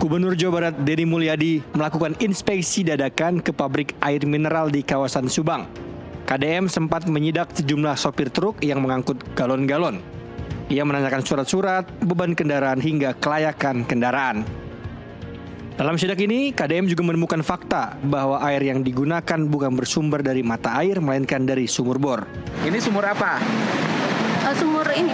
Gubernur Jawa Barat Deddy Mulyadi melakukan inspeksi dadakan ke pabrik air mineral di kawasan Subang. KDM sempat menyidak sejumlah sopir truk yang mengangkut galon-galon. Ia menanyakan surat-surat, beban kendaraan hingga kelayakan kendaraan. Dalam sidak ini, KDM juga menemukan fakta bahwa air yang digunakan bukan bersumber dari mata air, melainkan dari sumur bor. Ini sumur apa? Sumur ini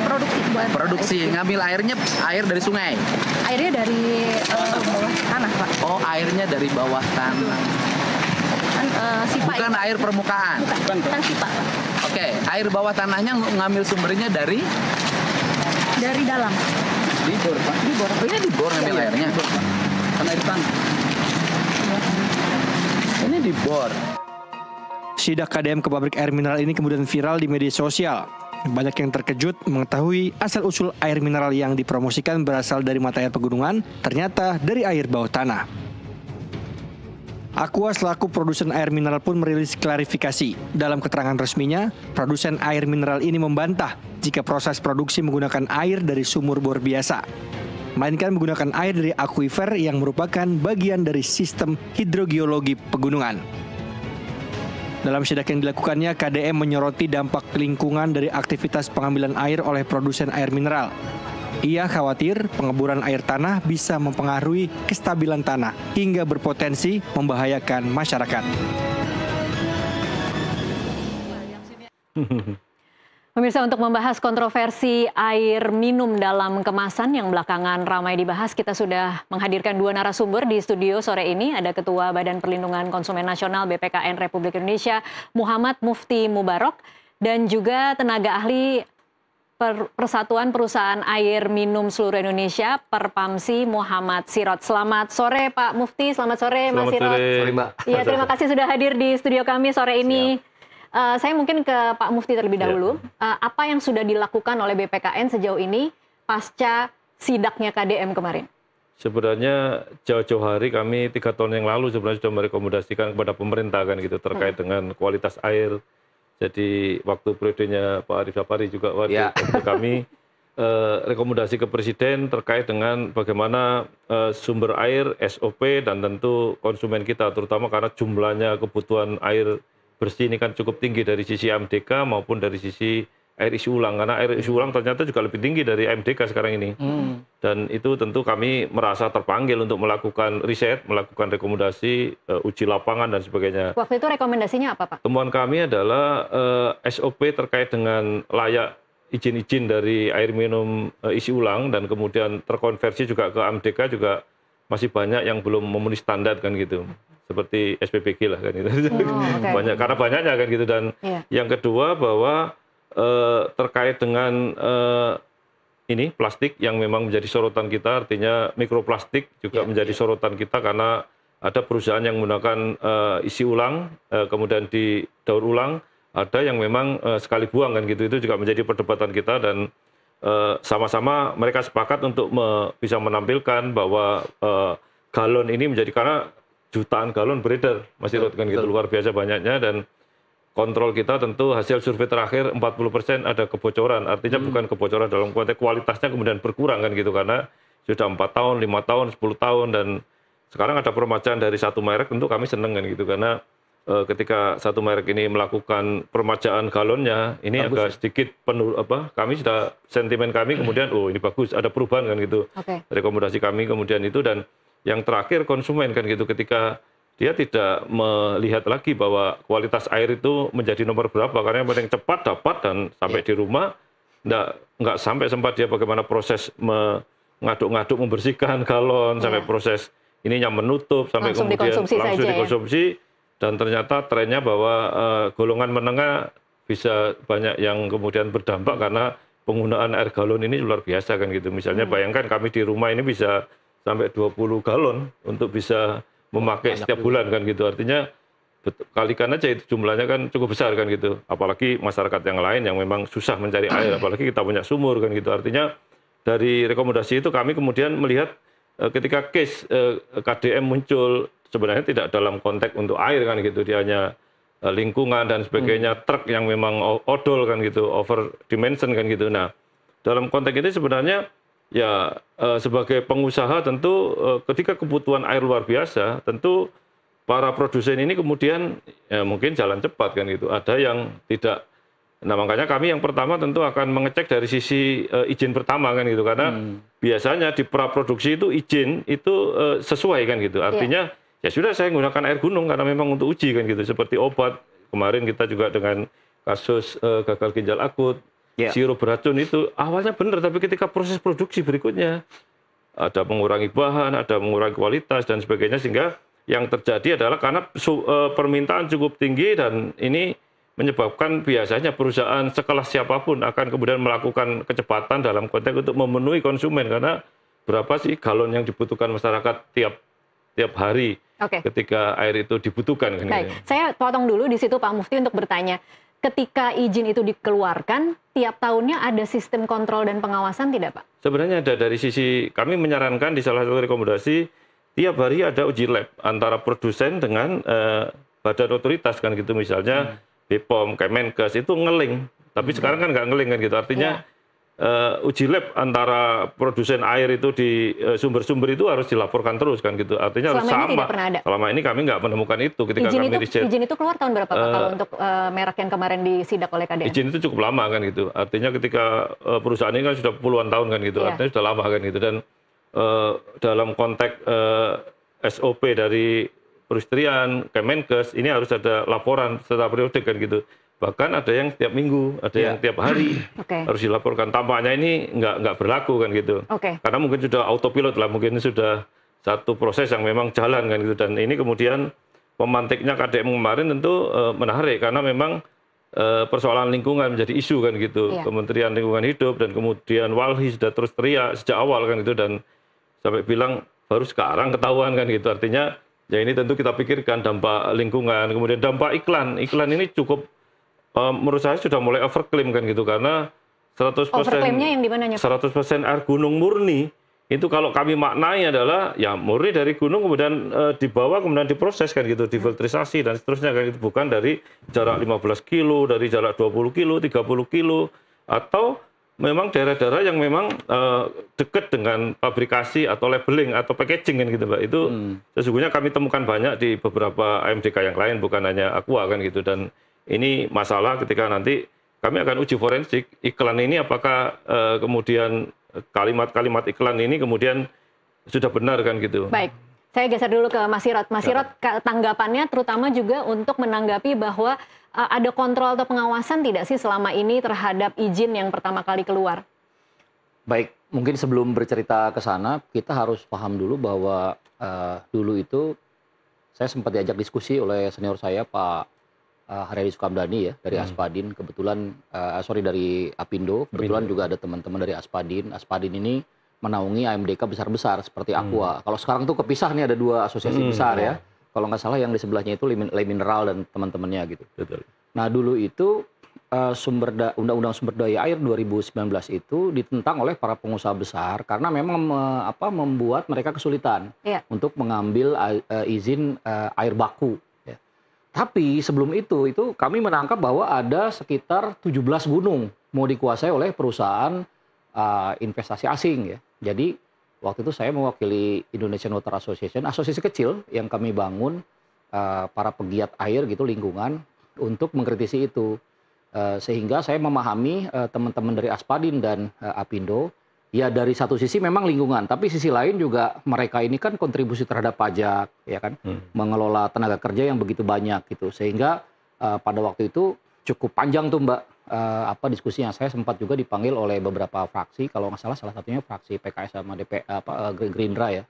produksi. Ngambil air dari sungai. Airnya dari bawah tanah, Pak. Oh, airnya dari bawah tanah. Bukan air permukaan. Bukan sipa, Pak. Oke, air bawah tanahnya ngambil sumbernya dari dalam. Di bor, Pak. Di bor. Oh, ini di bor ngambil airnya. Karena air tanah. Ini di bor. Sidak KDM ke pabrik air mineral ini kemudian viral di media sosial. Banyak yang terkejut mengetahui asal-usul air mineral yang dipromosikan berasal dari mata air pegunungan, ternyata dari air bawah tanah. Aqua selaku produsen air mineral pun merilis klarifikasi. Dalam keterangan resminya, produsen air mineral ini membantah jika proses produksi menggunakan air dari sumur bor biasa, melainkan menggunakan air dari akuifer yang merupakan bagian dari sistem hidrogeologi pegunungan. Dalam sidak yang dilakukannya, KDM menyoroti dampak lingkungan dari aktivitas pengambilan air oleh produsen air mineral. Ia khawatir pengeboran air tanah bisa mempengaruhi kestabilan tanah hingga berpotensi membahayakan masyarakat. Pemirsa, untuk membahas kontroversi air minum dalam kemasan yang belakangan ramai dibahas, kita sudah menghadirkan dua narasumber di studio sore ini. Ada Ketua Badan Perlindungan Konsumen Nasional BPKN Republik Indonesia, Muhammad Mufti Mubarok, dan juga tenaga ahli Persatuan Perusahaan Air Minum Seluruh Indonesia, Perpamsi, Muhammad Sirot. Selamat sore Pak Mufti, selamat sore Mas Sirot. Sore, Mbak. Iya, terima kasih sudah hadir di studio kami sore ini. Saya mungkin ke Pak Mufti terlebih dahulu. Apa yang sudah dilakukan oleh BPKN sejauh ini pasca sidaknya KDM kemarin? Sebenarnya jauh-jauh hari kami 3 tahun yang lalu sebenarnya sudah merekomendasikan kepada pemerintah kan gitu terkait dengan kualitas air. Jadi waktu periodenya Pak Arif Sapari juga kami rekomendasi ke Presiden terkait dengan bagaimana sumber air, SOP dan tentu konsumen kita, terutama karena jumlahnya kebutuhan air bersih ini kan cukup tinggi dari sisi AMDK maupun dari sisi air isi ulang, karena air isi ulang ternyata juga lebih tinggi dari AMDK sekarang ini. Dan itu tentu kami merasa terpanggil untuk melakukan riset, melakukan rekomendasi, uji lapangan dan sebagainya. Waktu itu rekomendasinya apa, Pak? Temuan kami adalah SOP terkait dengan layak izin-izin dari air minum isi ulang dan kemudian terkonversi juga ke AMDK juga masih banyak yang belum memenuhi standar kan gitu. Seperti SPPG lah kan gitu. Banyak karena banyaknya kan gitu. Dan yang kedua bahwa terkait dengan ini plastik yang memang menjadi sorotan kita, artinya mikroplastik juga menjadi sorotan kita karena ada perusahaan yang menggunakan isi ulang kemudian didaur ulang, ada yang memang sekali buang kan gitu. Itu juga menjadi perdebatan kita dan sama-sama mereka sepakat untuk bisa menampilkan bahwa galon ini menjadi, karena jutaan galon beredar, Mas Irot kan gitu, luar biasa banyaknya, dan kontrol kita tentu hasil survei terakhir 40% ada kebocoran, artinya bukan kebocoran dalam konteks kualitasnya kemudian berkurang kan gitu, karena sudah 4 tahun, 5 tahun, 10 tahun, dan sekarang ada permajaan dari satu merek, tentu kami seneng kan gitu, karena ketika satu merek ini melakukan permajaan galonnya, ini agak sedikit penuh kami sudah sentimen kami kemudian ini bagus, ada perubahan kan gitu, rekomendasi kami kemudian itu. Dan yang terakhir konsumen kan gitu, ketika dia tidak melihat lagi bahwa kualitas air itu menjadi nomor berapa, karena yang penting cepat dapat dan sampai di rumah, nggak sampai sempat dia bagaimana proses mengaduk-ngaduk membersihkan galon sampai proses ininya menutup sampai langsung kemudian langsung dikonsumsi. Dan ternyata trennya bahwa golongan menengah bisa banyak yang kemudian berdampak karena penggunaan air galon ini luar biasa kan gitu. Misalnya bayangkan kami di rumah ini bisa sampai 20 galon untuk bisa memakai setiap bulan kan gitu. Artinya kalikan aja itu jumlahnya kan cukup besar kan gitu. Apalagi masyarakat yang lain yang memang susah mencari air, apalagi kita punya sumur kan gitu. Artinya dari rekomendasi itu kami kemudian melihat ketika case KDM muncul sebenarnya tidak dalam konteks untuk air kan gitu. Dia hanya lingkungan dan sebagainya, truk yang memang odol kan gitu, over dimension kan gitu. Nah, dalam konteks ini sebenarnya ya sebagai pengusaha tentu ketika kebutuhan air luar biasa, tentu para produsen ini kemudian ya mungkin jalan cepat kan gitu. Ada yang tidak. Nah makanya kami yang pertama tentu akan mengecek dari sisi izin pertama kan gitu, karena biasanya di praproduksi itu izin itu sesuai kan gitu. Artinya ya sudah saya menggunakan air gunung karena memang untuk uji kan gitu. Seperti obat kemarin kita juga dengan kasus gagal ginjal akut, sirup beracun itu awalnya benar, tapi ketika proses produksi berikutnya ada mengurangi bahan, ada mengurangi kualitas dan sebagainya, sehingga yang terjadi adalah karena permintaan cukup tinggi dan ini menyebabkan biasanya perusahaan sekelas siapapun akan kemudian melakukan kecepatan dalam konteks untuk memenuhi konsumen, karena berapa sih galon yang dibutuhkan masyarakat tiap hari ketika air itu dibutuhkan. Baik, saya potong dulu di situ Pak Mufti untuk bertanya, ketika izin itu dikeluarkan, tiap tahunnya ada sistem kontrol dan pengawasan tidak Pak? Sebenarnya ada, dari sisi kami menyarankan di salah satu rekomendasi tiap hari ada uji lab antara produsen dengan badan otoritas kan gitu, misalnya BPOM, Kemenkes itu ngeling, tapi sekarang kan nggak ngeling kan gitu. Artinya uji lab antara produsen air itu di sumber-sumber itu harus dilaporkan terus kan gitu. Artinya harus sama. Tidak pernah ada. Selama ini kami nggak menemukan itu ketika kami riset. Izin itu keluar tahun berapa Pak kalau untuk merek yang kemarin disidak oleh KDN? Izin itu cukup lama kan gitu. Artinya ketika perusahaan ini kan sudah puluhan tahun kan gitu. Artinya sudah lama kan gitu. Dan dalam konteks SOP dari Perindustrian, Kemenkes, ini harus ada laporan setelah periodik kan gitu. Bahkan ada yang setiap minggu, ada yang tiap hari harus dilaporkan. Tampaknya ini nggak berlaku kan gitu. Karena mungkin sudah autopilot lah, mungkin sudah satu proses yang memang jalan kan gitu. Dan ini kemudian pemantiknya KDM kemarin tentu menarik, karena memang persoalan lingkungan menjadi isu kan gitu. Kementerian Lingkungan Hidup dan kemudian Walhi sudah terus teriak sejak awal kan gitu, dan sampai bilang baru sekarang ketahuan kan gitu. Artinya ya ini tentu kita pikirkan dampak lingkungan, kemudian dampak iklan. Iklan ini cukup menurut saya sudah mulai overclaim kan gitu, karena 100% overclaimnya yang di mananya, Pak? 100% air gunung murni itu kalau kami maknai adalah ya murni dari gunung kemudian dibawa kemudian diproses kan gitu, difilterisasi dan seterusnya kan gitu, bukan dari jarak 15 kilo, dari jarak 20 kilo, 30 kilo, atau memang daerah-daerah yang memang dekat dengan pabrikasi atau labeling atau packaging kan gitu Pak. Itu sesungguhnya kami temukan banyak di beberapa AMDK yang lain, bukan hanya Aqua kan gitu. Dan ini masalah ketika nanti kami akan uji forensik iklan ini, apakah kemudian kalimat-kalimat iklan ini kemudian sudah benar kan gitu. Baik. Saya geser dulu ke Mas Sirot. Mas Sirot, tanggapannya terutama juga untuk menanggapi bahwa ada kontrol atau pengawasan tidak sih selama ini terhadap izin yang pertama kali keluar? Baik, mungkin sebelum bercerita ke sana, kita harus paham dulu bahwa dulu itu saya sempat diajak diskusi oleh senior saya, Pak Haryadi Sukamdhani ya, dari Aspadin. Kebetulan, dari Apindo, kebetulan juga ada teman-teman dari Aspadin. Aspadin ini menaungi AMDK besar-besar seperti Aqua. Kalau sekarang tuh kepisah nih, ada dua asosiasi besar ya. Kalau nggak salah yang di sebelahnya itu Le Mineral dan teman-temannya gitu. Betul. Nah dulu itu Undang-Undang Sumber Daya Air 2019 itu ditentang oleh para pengusaha besar karena memang membuat mereka kesulitan untuk mengambil izin air baku. Ya. Tapi sebelum itu kami menangkap bahwa ada sekitar 17 gunung mau dikuasai oleh perusahaan investasi asing ya. Jadi waktu itu saya mewakili Indonesian Water Association, asosiasi kecil yang kami bangun para pegiat air gitu, lingkungan, untuk mengkritisi itu. Sehingga saya memahami teman-teman dari Aspadin dan Apindo, ya dari satu sisi memang lingkungan, tapi sisi lain juga mereka ini kan kontribusi terhadap pajak, ya kan, mengelola tenaga kerja yang begitu banyak gitu. Sehingga pada waktu itu cukup panjang tuh Mbak, diskusinya. Saya sempat juga dipanggil oleh beberapa fraksi, kalau nggak salah satunya fraksi PKS sama Gerindra ya.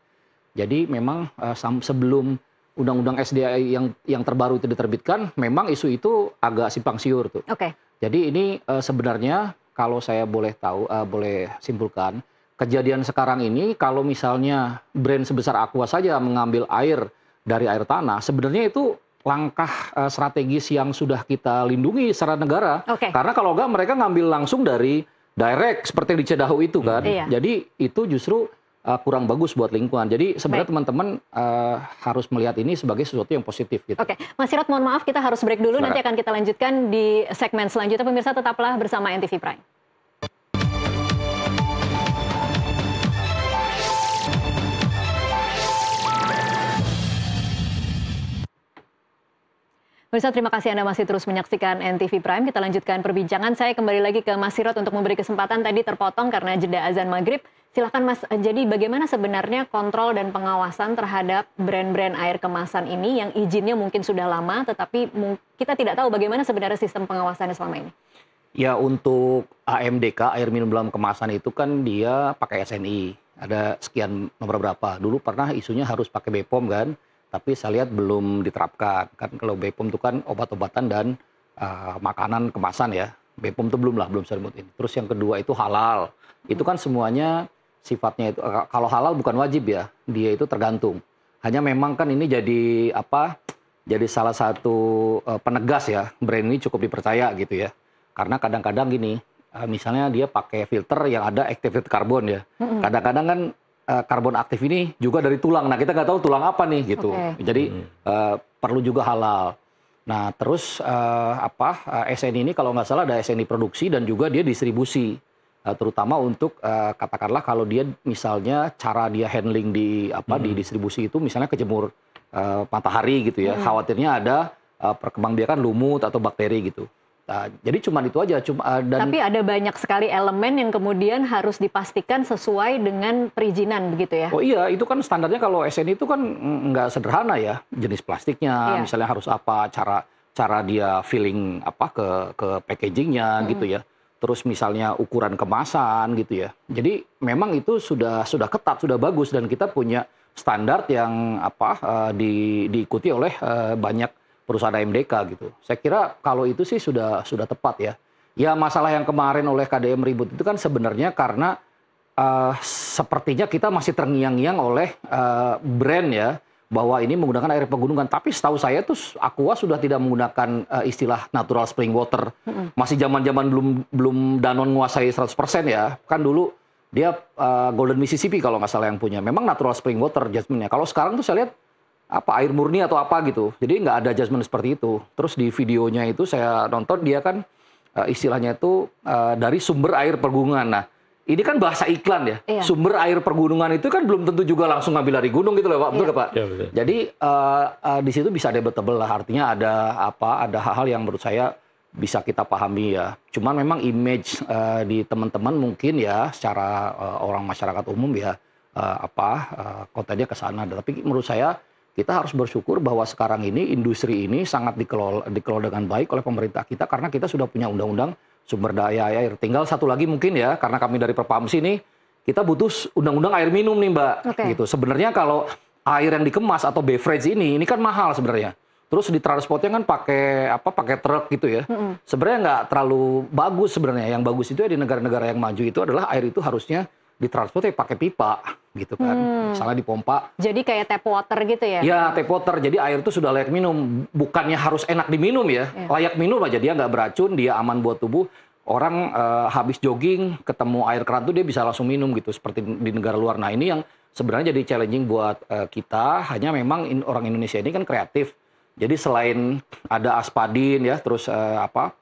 Jadi memang sebelum Undang-Undang SDA yang terbaru itu diterbitkan, memang isu itu agak simpang siur tuh. Jadi ini sebenarnya kalau saya boleh simpulkan, kejadian sekarang ini kalau misalnya brand sebesar Aqua saja mengambil air dari air tanah, sebenarnya itu langkah strategis yang sudah kita lindungi secara negara. Karena kalau enggak mereka ngambil langsung dari direct seperti di Cedahu itu kan. Jadi itu justru kurang bagus buat lingkungan. Jadi sebenarnya teman-teman harus melihat ini sebagai sesuatu yang positif gitu. Mas Sirot, mohon maaf kita harus break dulu, nanti akan kita lanjutkan di segmen selanjutnya. Pemirsa tetaplah bersama NTV Prime. Pemirsa, terima kasih Anda masih terus menyaksikan NTV Prime. Kita lanjutkan perbincangan. Saya kembali lagi ke Mas Sirot untuk memberi kesempatan, tadi terpotong karena jeda azan maghrib. Silakan Mas, jadi bagaimana sebenarnya kontrol dan pengawasan terhadap brand-brand air kemasan ini yang izinnya mungkin sudah lama, tetapi kita tidak tahu bagaimana sebenarnya sistem pengawasannya selama ini? Ya, untuk AMDK, air minum dalam kemasan itu kan dia pakai SNI. Ada sekian nomor berapa. Dulu pernah isunya harus pakai BPOM kan, tapi saya lihat belum diterapkan. Kan kalau BPOM itu kan obat-obatan dan makanan kemasan ya. BPOM itu belum sebutin. Terus yang kedua itu halal. Itu kan semuanya sifatnya itu, kalau halal bukan wajib ya, dia itu tergantung. Hanya memang kan ini jadi salah satu penegas ya, brand ini cukup dipercaya gitu ya. Karena kadang-kadang gini, misalnya dia pakai filter yang ada activated carbon ya. Kadang-kadang kan karbon aktif ini juga dari tulang. Nah, kita nggak tahu tulang apa nih gitu. Jadi perlu juga halal. Nah, terus SNI ini kalau nggak salah ada SNI produksi dan juga dia distribusi. Terutama untuk katakanlah kalau dia misalnya cara dia handling di distribusi itu misalnya kejemur matahari gitu ya. Khawatirnya ada perkembangbiakan lumut atau bakteri gitu. Jadi cuma itu aja. Tapi ada banyak sekali elemen yang kemudian harus dipastikan sesuai dengan perizinan begitu ya? Oh iya, itu kan standarnya kalau SNI itu kan nggak sederhana ya. Jenis plastiknya, misalnya harus apa, cara dia filling ke packagingnya gitu ya. Terus misalnya ukuran kemasan gitu ya. Jadi memang itu sudah ketat, sudah bagus dan kita punya standar yang diikuti oleh banyak perusahaan AMDK gitu. Saya kira kalau itu sih sudah tepat ya. Ya masalah yang kemarin oleh KDM ribut itu kan sebenarnya karena sepertinya kita masih terngiang-ngiang oleh brand ya bahwa ini menggunakan air pegunungan. Tapi setahu saya tuh Aqua sudah tidak menggunakan istilah natural spring water. Masih zaman-zaman belum Danone menguasai 100% ya. Kan dulu dia Golden Mississippi kalau nggak salah yang punya. Memang natural spring water jasmine-nya. Kalau sekarang tuh saya lihat air murni atau apa gitu. Jadi nggak ada judgement seperti itu. Terus di videonya itu saya nonton dia kan istilahnya itu dari sumber air pegunungan. Nah, ini kan bahasa iklan ya. Iya. Sumber air pegunungan itu kan belum tentu juga langsung ngambil dari gunung gitu loh, Pak. Betul nggak, Pak? Ya, betul. Jadi di situ bisa debatable lah. Artinya ada hal-hal yang menurut saya bisa kita pahami ya. Cuman memang image di teman-teman mungkin ya secara orang masyarakat umum ya kontennya ke sana. Tapi menurut saya kita harus bersyukur bahwa sekarang ini industri ini sangat dikelola dengan baik oleh pemerintah kita karena kita sudah punya undang-undang sumber daya air. Tinggal satu lagi mungkin ya, karena kami dari Perpamsi ini kita butuh undang-undang air minum nih Mbak. Gitu. Sebenarnya kalau air yang dikemas atau beverage ini kan mahal sebenarnya. Terus ditransportnya kan pakai truk gitu ya. Sebenarnya nggak terlalu bagus sebenarnya. Yang bagus itu ya di negara-negara yang maju itu adalah air itu harusnya ditransport pakai pipa gitu kan, misalnya dipompa. Jadi kayak tap water gitu ya? Ya, tap water. Jadi air itu sudah layak minum. Bukannya harus enak diminum ya, layak minum aja. Dia nggak beracun, dia aman buat tubuh. Orang habis jogging, ketemu air keran tuh dia bisa langsung minum gitu, seperti di negara luar. Nah ini yang sebenarnya jadi challenging buat kita, hanya memang orang Indonesia ini kan kreatif. Jadi selain ada Aspadin ya, terus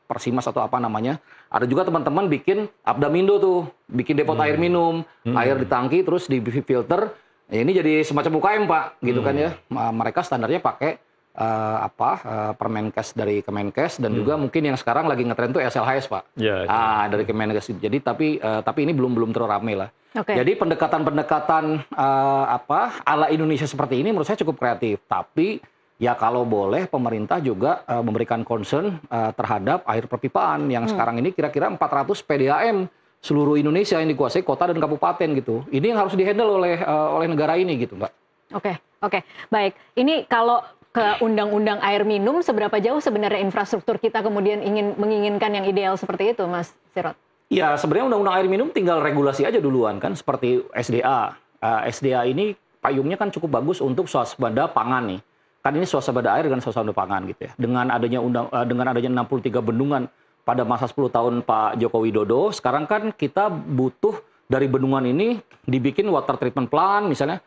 Persimas atau apa namanya, ada juga teman-teman bikin Abdamindo tuh, bikin depot air minum, air di tangki terus di filter. Ya, ini jadi semacam UKM Pak, gitu kan ya. Mereka standarnya pakai Permenkes dari Kemenkes dan juga mungkin yang sekarang lagi ngetren tuh SLHS Pak. Ya, dari Kemenkes. Jadi tapi ini belum terlalu ramai lah. Jadi pendekatan-pendekatan ala Indonesia seperti ini menurut saya cukup kreatif. Tapi ya kalau boleh pemerintah juga memberikan concern terhadap air perpipaan yang sekarang ini kira-kira 400 PDAM seluruh Indonesia yang dikuasai kota dan kabupaten gitu. Ini yang harus dihandle oleh negara ini gitu, Mbak. Oke. Baik. Ini kalau ke undang-undang air minum, seberapa jauh sebenarnya infrastruktur kita kemudian menginginkan yang ideal seperti itu, Mas Sirot? Ya, sebenarnya undang-undang air minum tinggal regulasi aja duluan kan, seperti SDA. SDA ini payungnya kan cukup bagus untuk swasembada pangan nih. Kan ini swasembada air dengan swasembada pangan gitu ya. Dengan adanya 63 bendungan pada masa 10 tahun Pak Joko Widodo, sekarang kan kita butuh dari bendungan ini dibikin water treatment plant misalnya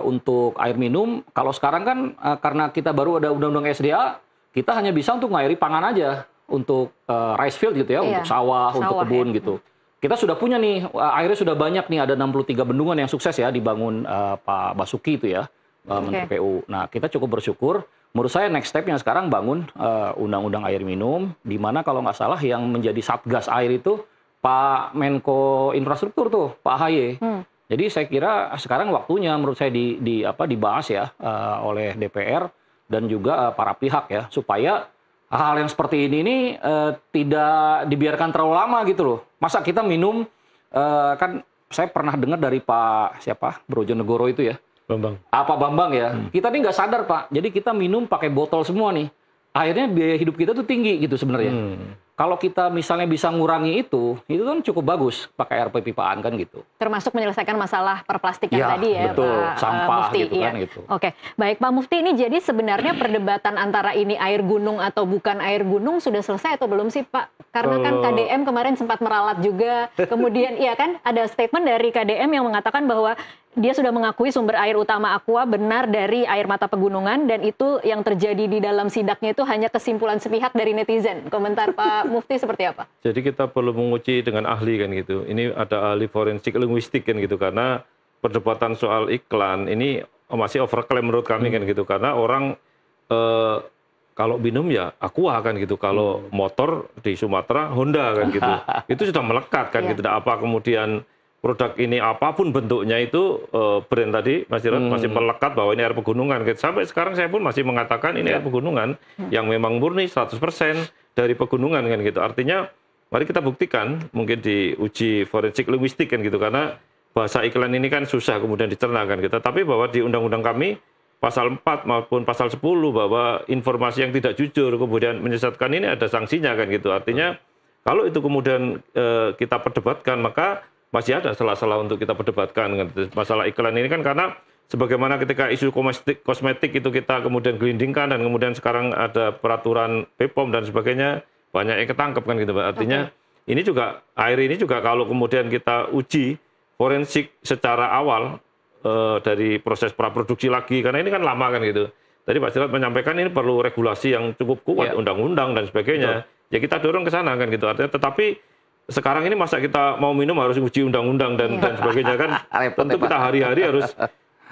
untuk air minum. Kalau sekarang kan karena kita baru ada undang-undang SDA, kita hanya bisa untuk ngairi pangan aja, untuk rice field gitu ya, untuk sawah untuk kebun gitu. Kita sudah punya nih, airnya sudah banyak nih, ada 63 bendungan yang sukses ya dibangun Pak Basuki itu ya. Menteri PU. Nah, kita cukup bersyukur. Menurut saya next step-nya sekarang bangun undang-undang air minum, di mana kalau nggak salah yang menjadi satgas air itu Pak Menko Infrastruktur tuh, Pak AHY. Jadi saya kira sekarang waktunya menurut saya dibahas ya oleh DPR dan juga para pihak ya, supaya hal yang seperti ini tidak dibiarkan terlalu lama gitu loh. Masa kita minum, kan saya pernah dengar dari Pak Brojonegoro itu ya, Bambang ya, kita nih nggak sadar Pak, jadi kita minum pakai botol semua nih, akhirnya biaya hidup kita tuh tinggi gitu sebenarnya. Kalau kita misalnya bisa ngurangi itu kan cukup bagus pakai air pipaan kan gitu. Termasuk menyelesaikan masalah perplastikan tadi ya, betul. Pak Sampah Mufti. gitu kan gitu. Oke, baik Pak Mufti, ini jadi sebenarnya perdebatan antara ini air gunung atau bukan air gunung sudah selesai atau belum sih Pak? Karena kan KDM kemarin sempat meralat juga, kemudian iya kan ada statement dari KDM yang mengatakan bahwa dia sudah mengakui sumber air utama Aqua benar dari air mata pegunungan, dan itu yang terjadi di dalam sidaknya itu hanya kesimpulan sepihak dari netizen. Komentar Pak Mufti seperti apa? Jadi kita perlu menguji dengan ahli kan gitu. Ini ada ahli forensik linguistik kan gitu, karena perdebatan soal iklan ini masih overclaim menurut kami kan gitu, karena orang kalau minum ya Aqua kan gitu, kalau motor di Sumatera Honda kan gitu. Itu sudah melekat kan gitu. Apa kemudian produk ini apapun bentuknya itu brand tadi Mas Jirot masih melekat bahwa ini air pegunungan. Sampai sekarang saya pun masih mengatakan ini air pegunungan yang memang murni 100% dari pegunungan kan gitu. Artinya mari kita buktikan, mungkin diuji forensik linguistik kan gitu, karena bahasa iklan ini kan susah kemudian dicerna kan gitu. Tapi bahwa di undang-undang kami pasal 4 maupun pasal 10 bahwa informasi yang tidak jujur kemudian menyesatkan ini ada sanksinya kan gitu. Artinya kalau itu kemudian kita perdebatkan, maka masih ada salah-salah untuk kita perdebatkan gitu. Masalah iklan ini kan, karena sebagaimana ketika isu kosmetik itu kita kemudian gelindingkan, dan kemudian sekarang ada peraturan BPOM dan sebagainya, banyak yang ketangkep kan gitu. Artinya ini juga, air ini juga kalau kemudian kita uji forensik secara awal dari proses praproduksi lagi, karena ini kan lama kan gitu. Tadi Pak Jirot menyampaikan ini perlu regulasi yang cukup kuat, undang-undang dan sebagainya. Ya kita dorong ke sana kan gitu. Artinya, tetapi sekarang ini masa kita mau minum harus uji undang-undang dan sebagainya kan. Tentu kita hari-hari harus,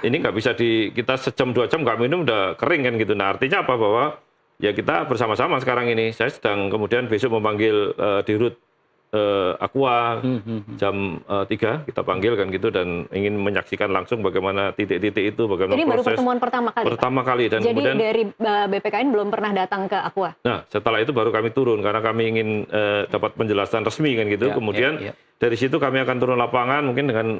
ini nggak bisa kita sejam 2 jam nggak minum udah kering kan gitu. Nah artinya apa, bahwa ya kita bersama-sama sekarang ini, saya sedang kemudian besok memanggil Dirut Aqua jam 3 kita panggil kan gitu, dan ingin menyaksikan langsung bagaimana titik-titik itu, bagaimana ini proses. baru pertemuan pertama kali? Pertama kali. Dan jadi kemudian dari BPKN belum pernah datang ke Aqua? Nah setelah itu baru kami turun, karena kami ingin dapat penjelasan resmi kan gitu. Kemudian dari situ kami akan turun lapangan, mungkin dengan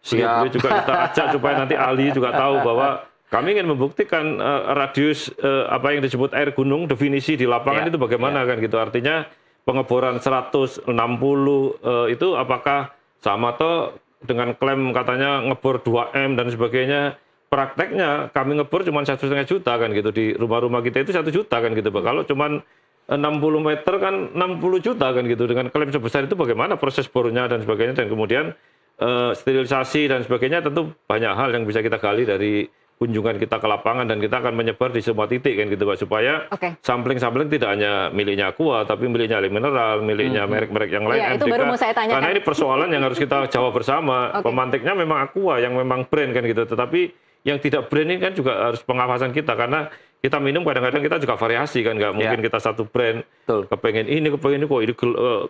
beliau juga kita ajak supaya nanti ahli juga tahu bahwa kami ingin membuktikan radius apa yang disebut air gunung, definisi di lapangan itu bagaimana kan gitu. Artinya pengeboran 160 itu apakah sama atau dengan klaim katanya ngebor 2M dan sebagainya. Prakteknya kami ngebor cuma 1,5 juta kan gitu, di rumah-rumah kita itu 1 juta kan gitu. Kalau cuma 60 meter kan 60 juta kan gitu, dengan klaim sebesar itu bagaimana proses bornya dan sebagainya. Dan kemudian sterilisasi dan sebagainya, tentu banyak hal yang bisa kita gali dari kunjungan kita ke lapangan, dan kita akan menyebar di semua titik kan gitu Pak, supaya sampling-sampling tidak hanya miliknya Aqua, tapi miliknya Air Mineral, miliknya merek-merek yang lain, itu baru mau saya tanyakan. Karena ini persoalan yang harus kita jawab bersama. Pemantiknya memang Aqua yang memang brand kan gitu, tetapi yang tidak brand ini kan juga harus pengawasan kita, karena kita minum kadang-kadang kita juga variasi kan, nggak mungkin kita satu brand kepengen ini kok ini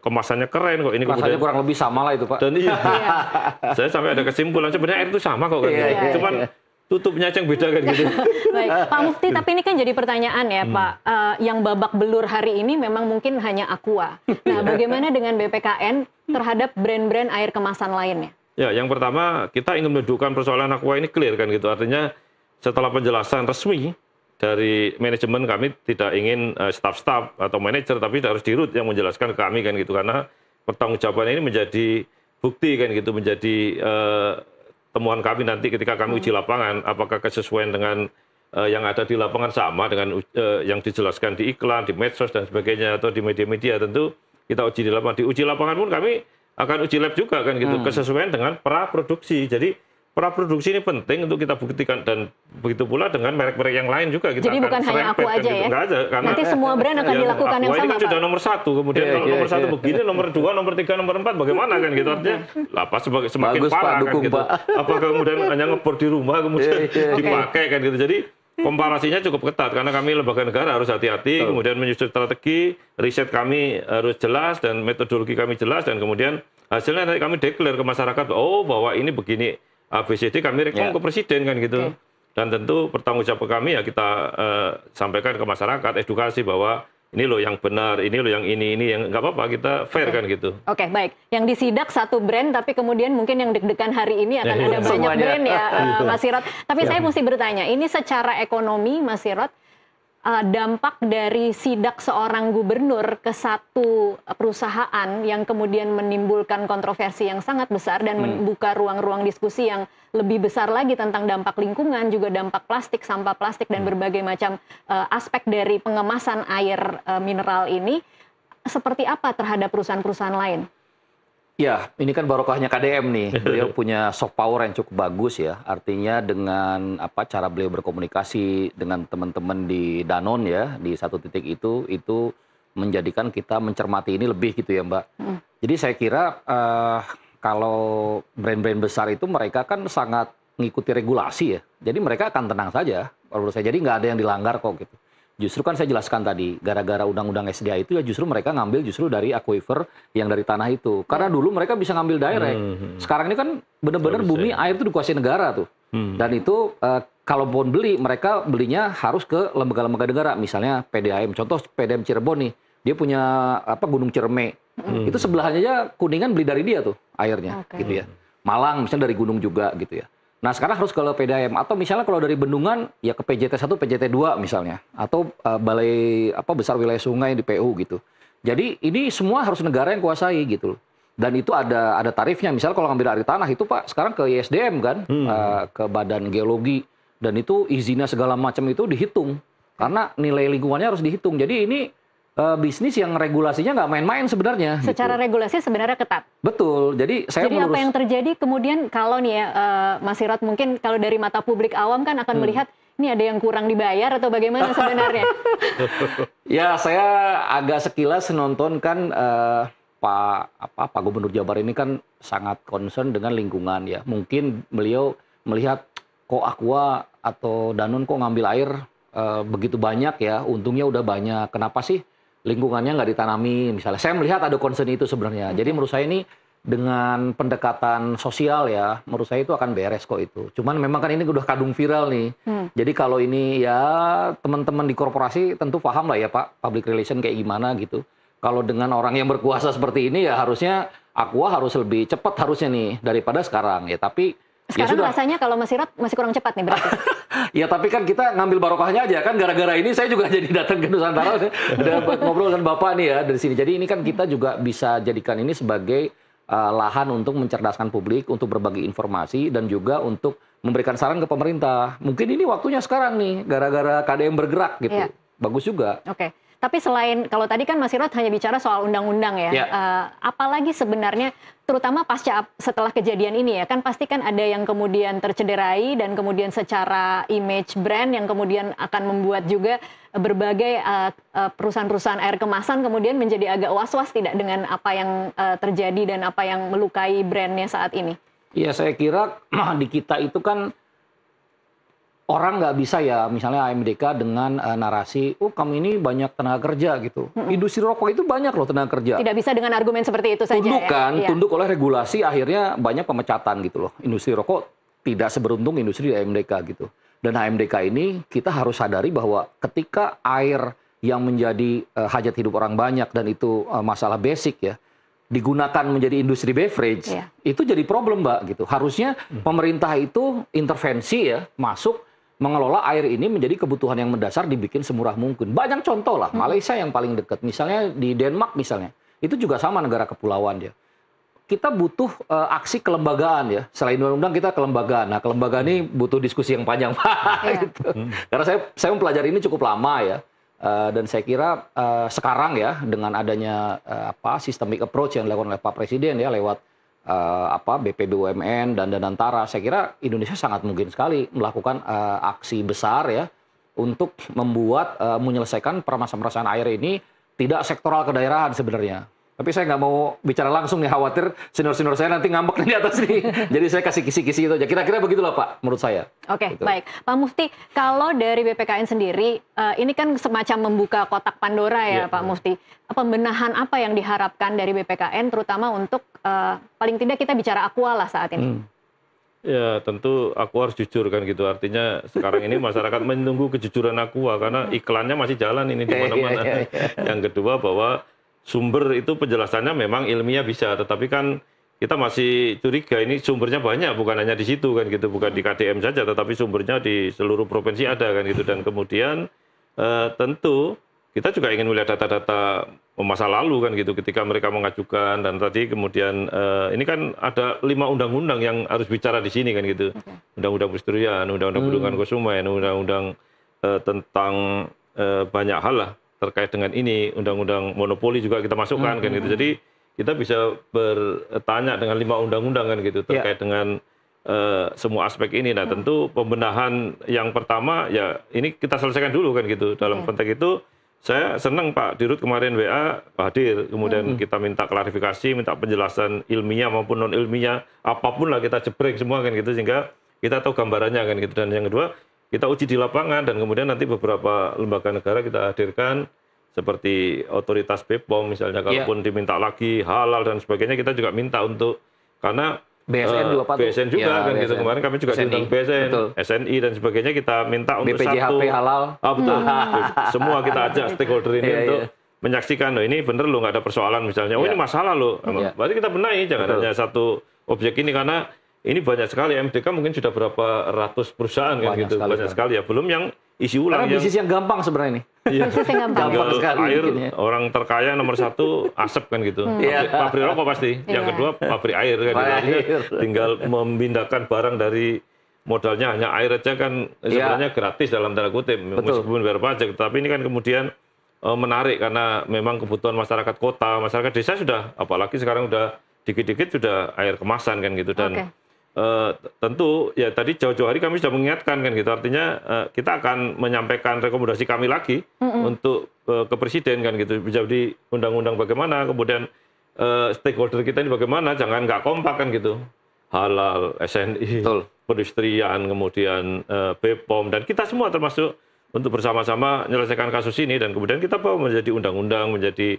kemasannya keren kok, ini kemudian kurang lebih sama lah itu Pak. Dan saya sampai ada kesimpulan sebenarnya air itu sama kok kan, cuman tutupnya aja yang beda kan gitu. Baik, Pak Mufti, tapi ini kan jadi pertanyaan ya Pak, yang babak belur hari ini memang mungkin hanya Aqua. Nah, bagaimana dengan BPKN terhadap brand-brand air kemasan lainnya? Ya, yang pertama kita ingin mendudukkan persoalan Aqua ini clear kan gitu. Artinya setelah penjelasan resmi dari manajemen, kami tidak ingin staff-staff atau manajer, tapi harus Dirut yang menjelaskan ke kami kan gitu, karena pertanggungjawaban ini menjadi bukti kan gitu, menjadi temuan kami nanti ketika kami uji lapangan, apakah kesesuaian dengan yang ada di lapangan sama dengan yang dijelaskan di iklan, di medsos dan sebagainya, atau di media-media. Tentu kita uji di lapangan. Di uji lapangan pun kami akan uji lab juga kan gitu, kesesuaian dengan praproduksi. Jadi praproduksi ini penting untuk kita buktikan, dan begitu pula dengan merek-merek yang lain juga kita jadi bukan hanya Aku aja ya. Enggak aja, karena nanti semua brand akan dilakukan yang Aqua sama, ini kan Pak. sudah nomor 1, kemudian kalau nomor 1 begini, nomor 2, nomor 3, nomor 4 bagaimana kan gitu, artinya apa semakin Bagus, Pak, parah kan dukung, gitu. Pak. Apa kemudian hanya ngebor di rumah kemudian dipakai kan gitu. Jadi komparasinya cukup ketat karena kami lembaga negara harus hati-hati, kemudian menyusun strategi, riset kami harus jelas dan metodologi kami jelas, dan kemudian hasilnya nanti kami declare ke masyarakat, oh bahwa ini begini ABCD, kami rekom ke presiden kan gitu. Dan tentu bertanggung jawab ke kami ya kita sampaikan ke masyarakat, edukasi bahwa ini loh yang benar, ini loh yang ini yang nggak apa-apa, kita fair kan gitu. Oke, baik. Yang disidak satu brand, tapi kemudian mungkin yang deg-degan hari ini akan ada banyak brand ya, Mas Sirot. Tapi saya mesti bertanya, ini secara ekonomi, Mas Sirot, dampak dari sidak seorang gubernur ke satu perusahaan yang kemudian menimbulkan kontroversi yang sangat besar dan membuka ruang-ruang diskusi yang lebih besar lagi tentang dampak lingkungan, juga dampak plastik, sampah plastik, dan berbagai macam aspek dari pengemasan air mineral ini, seperti apa terhadap perusahaan-perusahaan lain? Ya, ini kan barokahnya KDM nih. Beliau punya soft power yang cukup bagus ya. Artinya dengan cara beliau berkomunikasi dengan teman-teman di Danone ya, di satu titik itu menjadikan kita mencermati ini lebih gitu ya, Mbak. Jadi saya kira kalau brand-brand besar itu mereka kan sangat mengikuti regulasi ya. Jadi mereka akan tenang saja menurut saya. Jadi nggak ada yang dilanggar kok gitu. Justru kan saya jelaskan tadi, gara-gara undang-undang SDA itu ya justru mereka ngambil justru dari aquifer yang dari tanah itu. Karena dulu mereka bisa ngambil direct. Sekarang ini kan benar-benar bumi air itu dikuasai negara tuh. Dan itu kalaupun beli, mereka belinya harus ke lembaga-lembaga negara. Misalnya PDAM, contoh PDAM Cirebon nih, dia punya Gunung Ciremai. Itu sebelahnya aja Kuningan beli dari dia tuh airnya, gitu ya. Malang misalnya dari gunung juga gitu ya. Nah sekarang harus ke PDAM, atau misalnya kalau dari Bendungan ya ke PJT 1, PJT 2 misalnya, atau Balai Besar Wilayah Sungai di PU gitu. Jadi ini semua harus negara yang kuasai gitu loh. Dan itu ada tarifnya. Misalnya kalau ngambil dari tanah itu Pak, sekarang ke ISDM kan, ke Badan Geologi, dan itu izinnya segala macam itu dihitung karena nilai lingkungannya harus dihitung. Jadi ini bisnis yang regulasinya nggak main-main sebenarnya. Secara gitu. regulasi sebenarnya ketat. Betul. Jadi saya Jadi apa yang terjadi kemudian kalau nih ya Mas Sirot, mungkin kalau dari mata publik awam kan akan melihat ini ada yang kurang dibayar atau bagaimana sebenarnya? Ya saya agak sekilas nonton kan Pak Gubernur Jabar ini kan sangat concern dengan lingkungan ya. Mungkin beliau melihat kok Aqua atau Danone kok ngambil air begitu banyak ya, untungnya udah banyak. Kenapa sih lingkungannya nggak ditanami misalnya? Saya melihat ada concern itu sebenarnya. Jadi menurut saya ini dengan pendekatan sosial ya, menurut saya itu akan beres kok itu. Cuman memang kan ini udah kadung viral nih. Jadi kalau ini ya teman-teman di korporasi tentu paham lah ya Pak, public relation kayak gimana gitu. Kalau dengan orang yang berkuasa seperti ini ya harusnya Aqua harus lebih cepat harusnya nih daripada sekarang ya. Tapi sekarang ya sudah. rasanya kalau Mas Sirot masih kurang cepat nih berarti. Ya tapi kan kita ngambil barokahnya aja kan, gara-gara ini saya juga jadi datang ke Nusantara udah ngobrol dengan Bapak nih ya dari sini. Jadi ini kan kita juga bisa jadikan ini sebagai lahan untuk mencerdaskan publik, untuk berbagi informasi dan juga untuk memberikan saran ke pemerintah. Mungkin ini waktunya sekarang nih gara-gara KDM bergerak gitu. Iya. Bagus juga. Oke. Tapi selain, kalau tadi kan Mas Sirot hanya bicara soal undang-undang ya, apalagi sebenarnya, terutama pasca setelah kejadian ini ya, kan pasti kan ada yang kemudian tercederai dan kemudian secara image brand yang kemudian akan membuat juga berbagai perusahaan-perusahaan air kemasan kemudian menjadi agak was-was tidak dengan apa yang terjadi dan apa yang melukai brandnya saat ini. Iya, saya kira di kita itu kan orang nggak bisa ya, misalnya AMDK dengan narasi, oh kamu ini banyak tenaga kerja gitu. Industri rokok itu banyak loh tenaga kerja. Tidak bisa dengan argumen seperti itu saja Tunduk ya? kan, Iya. tunduk oleh regulasi, akhirnya banyak pemecatan gitu loh. Industri rokok tidak seberuntung industri di AMDK gitu. Dan AMDK ini kita harus sadari bahwa ketika air yang menjadi hajat hidup orang banyak dan itu masalah basic ya, digunakan menjadi industri beverage, itu jadi problem Mbak gitu. Harusnya pemerintah itu intervensi ya, masuk mengelola air ini menjadi kebutuhan yang mendasar, dibikin semurah mungkin. Banyak contoh lah, Malaysia yang paling dekat. Misalnya di Denmark misalnya, itu juga sama negara kepulauan dia. Kita butuh aksi kelembagaan ya. Selain undang-undang kita kelembagaan. Nah kelembagaan ini butuh diskusi yang panjang gitu. Karena saya mempelajari ini cukup lama ya. Dan saya kira sekarang ya dengan adanya systemic approach yang dilakukan oleh Pak Presiden ya lewat BP BUMN dan Danantara, saya kira Indonesia sangat mungkin sekali melakukan aksi besar ya untuk membuat menyelesaikan permasalahan air ini tidak sektoral kedaerahan sebenarnya. Tapi saya nggak mau bicara langsung nih, khawatir senior-senior saya nanti ngambek di atas nih. Jadi saya kasih kisi-kisi itu aja. Kira-kira begitulah Pak, menurut saya. Oke, gitu. Baik. Pak Mufti, kalau dari BPKN sendiri, ini kan semacam membuka kotak Pandora ya Pak Mufti. Pembenahan apa yang diharapkan dari BPKN, terutama untuk paling tidak kita bicara Aqua lah saat ini? Ya tentu Aqua harus jujur kan gitu. Artinya sekarang ini masyarakat menunggu kejujuran Aqua karena iklannya masih jalan ini di mana-mana. Yang kedua bahwa sumber itu penjelasannya memang ilmiah bisa, tetapi kan kita masih curiga ini sumbernya banyak, bukan hanya di situ kan gitu, bukan di KDM saja, tetapi sumbernya di seluruh provinsi ada kan gitu. Dan kemudian tentu kita juga ingin melihat data-data masa lalu kan gitu, ketika mereka mengajukan, dan tadi kemudian ini kan ada 5 undang-undang yang harus bicara di sini kan gitu, undang-undang perindustrian, undang-undang perlindungan konsumen, undang-undang tentang banyak hal lah terkait dengan ini, undang-undang monopoli juga kita masukkan kan gitu. Jadi kita bisa bertanya dengan 5 undang-undang kan gitu terkait dengan semua aspek ini. Nah tentu pembenahan yang pertama ya ini kita selesaikan dulu kan gitu. Dalam konteks itu saya senang Pak Dirut kemarin WA hadir, kemudian kita minta klarifikasi, minta penjelasan ilmiah maupun non ilmiah, apapun lah kita jebrek semua kan gitu, sehingga kita tahu gambarannya kan gitu. Dan yang kedua, kita uji di lapangan, dan kemudian nanti beberapa lembaga negara kita hadirkan seperti otoritas BPOM misalnya, kalaupun diminta lagi halal dan sebagainya, kita juga minta untuk, karena BSN juga, Pak. BSN juga kan BSN. gitu. Kemarin kami juga diundang BSN, betul. SNI dan sebagainya, kita minta untuk BPJHP halal. Betul. Semua kita ajak stakeholder ini untuk menyaksikan, loh ini bener loh, nggak ada persoalan misalnya. Oh ini masalah loh. Berarti kita benahi, jangan hanya satu objek ini, karena ini banyak sekali. MDK mungkin sudah berapa ratus perusahaan kan gitu, banyak sekali ya. Belum yang isi ulang. Karena bisnis yang gampang sebenarnya nih. Bisnis yang gampang. sekali. Air, orang terkaya nomor 1 asap kan gitu. Pabrik rokok pasti. Yang kedua pabrik air kan gitu. Tinggal memindahkan barang dari modalnya hanya air aja kan sebenarnya gratis dalam tanda kutip, meskipun bayar pajak. Tapi ini kan kemudian menarik karena memang kebutuhan masyarakat kota, masyarakat desa sudah, apalagi sekarang udah dikit-dikit sudah air kemasan kan gitu. Dan tentu ya tadi jauh-jauh hari kami sudah mengingatkan kan gitu, artinya kita akan menyampaikan rekomendasi kami lagi untuk ke presiden kan gitu, bisa di undang-undang bagaimana, kemudian stakeholder kita ini bagaimana, jangan nggak kompak kan gitu, halal, SNI, perindustrian, kemudian BPOM, dan kita semua termasuk untuk bersama-sama menyelesaikan kasus ini, dan kemudian kita bawa menjadi undang-undang, menjadi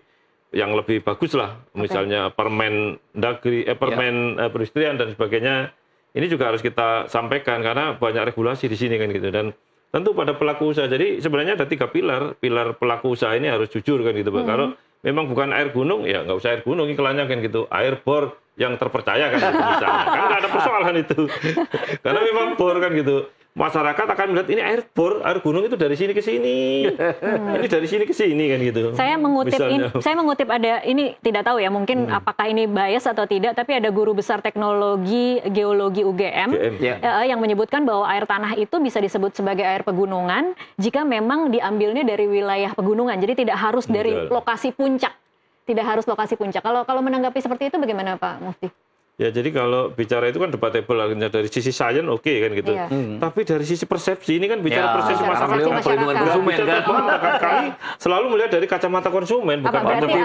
yang lebih bagus lah, misalnya Permen Dagri, Permen perindustrian dan sebagainya. Ini juga harus kita sampaikan karena banyak regulasi di sini kan gitu, dan tentu pada pelaku usaha. Jadi sebenarnya ada 3 pilar. Pilar pelaku usaha ini harus jujur kan gitu, Pak. Kalau memang bukan air gunung, ya nggak usah air gunung iklannya kan gitu. Air bor yang terpercaya kan gitu, misalnya. Kan nggak ada persoalan itu. Karena memang bor kan gitu. Masyarakat akan melihat ini air bor, air gunung itu dari sini ke sini. Ini dari sini ke sini kan gitu. Saya mengutip ada, ini tidak tahu ya mungkin apakah ini bias atau tidak, tapi ada guru besar teknologi geologi UGM yang menyebutkan bahwa air tanah itu bisa disebut sebagai air pegunungan jika memang diambilnya dari wilayah pegunungan. Jadi tidak harus dari lokasi puncak. Tidak harus lokasi puncak. Kalau menanggapi seperti itu bagaimana Pak Mufti? Ya jadi kalau bicara itu kan debatable, artinya dari sisi sains oke kan gitu. Tapi dari sisi persepsi ini kan bicara persepsi masyarakat. Perlindungan konsumen kan. Kami selalu melihat dari kacamata konsumen, bukan berarti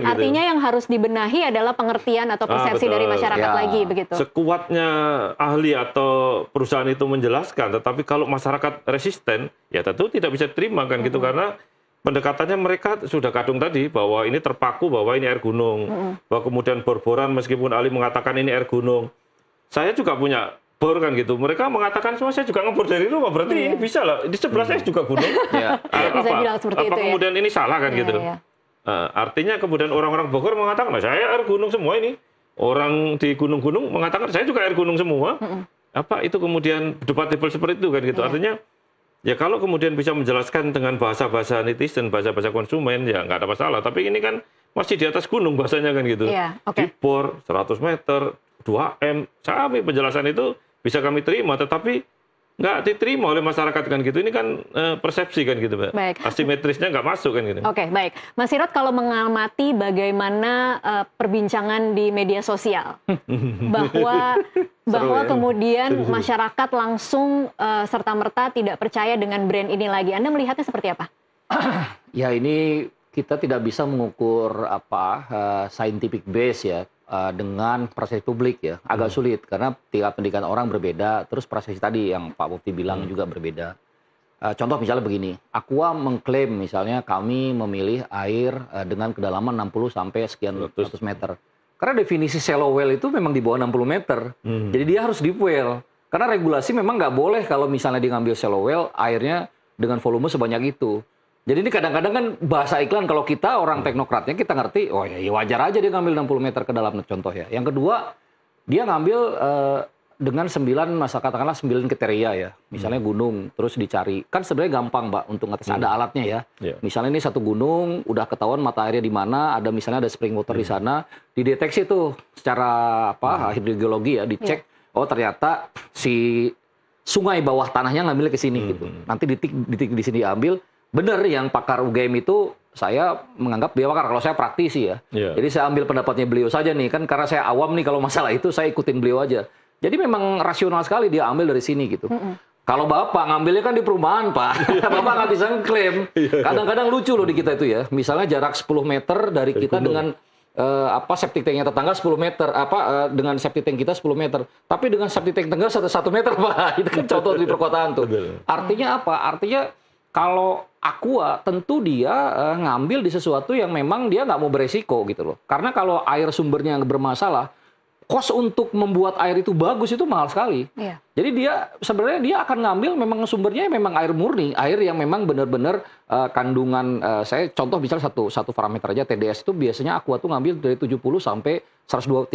artinya yang harus dibenahi adalah pengertian atau persepsi dari masyarakat lagi begitu. Sekuatnya ahli atau perusahaan itu menjelaskan, tetapi kalau masyarakat resisten, ya tentu tidak bisa terima kan gitu, karena pendekatannya mereka sudah kadung tadi bahwa ini terpaku bahwa ini air gunung, bahwa kemudian bor-boran meskipun ahli mengatakan ini air gunung, saya juga punya bor kan gitu, mereka mengatakan semua saya juga ngebor dari rumah, berarti ini bisa lah, di sebelah saya juga gunung. Apa kemudian ini salah kan gitu? Artinya kemudian orang-orang Bogor mengatakan saya air gunung semua ini, orang di gunung-gunung mengatakan saya juga air gunung semua. Apa itu kemudian debatable seperti itu kan gitu? Artinya ya kalau kemudian bisa menjelaskan dengan bahasa-bahasa netizen, bahasa-bahasa konsumen, ya nggak ada masalah. Tapi ini kan masih di atas gunung bahasanya kan gitu. Di bor 100 meter, 2M, sampai penjelasan itu bisa kami terima. Tetapi nggak diterima oleh masyarakat kan gitu. Ini kan persepsi kan gitu, Mbak. Baik. Asimetrisnya nggak masuk kan gitu. Oke, baik. Mas Sirot, kalau mengamati bagaimana perbincangan di media sosial bahwa ya. kemudian masyarakat langsung serta-merta tidak percaya dengan brand ini lagi. Anda melihatnya seperti apa? Ya ini kita tidak bisa mengukur scientific base ya dengan persepsi publik ya. Agak sulit karena tingkat pendidikan orang berbeda, terus persepsi tadi yang Pak Mufti bilang juga berbeda. Contoh misalnya begini, Aqua mengklaim misalnya kami memilih air dengan kedalaman 60 sampai sekian ratus meter. Karena definisi shallow well itu memang di bawah 60 meter. Jadi dia harus deep well. Karena regulasi memang nggak boleh kalau misalnya dia ngambil shallow well, airnya dengan volume sebanyak itu. Jadi ini kadang-kadang kan bahasa iklan, kalau kita orang teknokratnya kita ngerti, oh ya wajar aja dia ngambil 60 meter ke dalam, contoh ya. Yang kedua, dia ngambil dengan 9 katakanlah 9 kriteria ya. Misalnya gunung, terus dicari. Kan sebenarnya gampang, Mbak, untuk ngetes, ada alatnya ya. Misalnya ini satu gunung, udah ketahuan mata airnya di mana, misalnya ada spring water di sana, dideteksi tuh secara hidrogeologi ya, dicek, oh ternyata si sungai bawah tanahnya ngambil ke sini gitu. Nanti titik di sini diambil. Benar yang pakar UGM itu saya menganggap beliau pakar, kalau saya praktisi ya. Jadi saya ambil pendapatnya beliau saja nih, kan karena saya awam nih kalau masalah itu saya ikutin beliau aja. Jadi memang rasional sekali dia ambil dari sini gitu. Kalau Bapak ngambilnya kan di perumahan, Pak. Bapak nggak bisa ngeklaim. Kadang-kadang lucu loh di kita itu ya. Misalnya jarak 10 meter dari kita dengan septic tanknya tetangga 10 meter, dengan septic tank kita 10 meter. Tapi dengan septic tank tetangga 1 meter, Pak. Itu kan contoh di perkotaan tuh. Artinya apa? Artinya kalau Aqua tentu dia ngambil di sesuatu yang memang dia nggak mau beresiko gitu loh. Karena kalau air sumbernya bermasalah, kos untuk membuat air itu bagus itu mahal sekali. Jadi dia sebenarnya dia akan ngambil memang sumbernya memang air murni, air yang memang benar-benar kandungan. Saya contoh misalnya satu parameter aja, TDS itu biasanya Aqua tuh ngambil dari 70 sampai 130.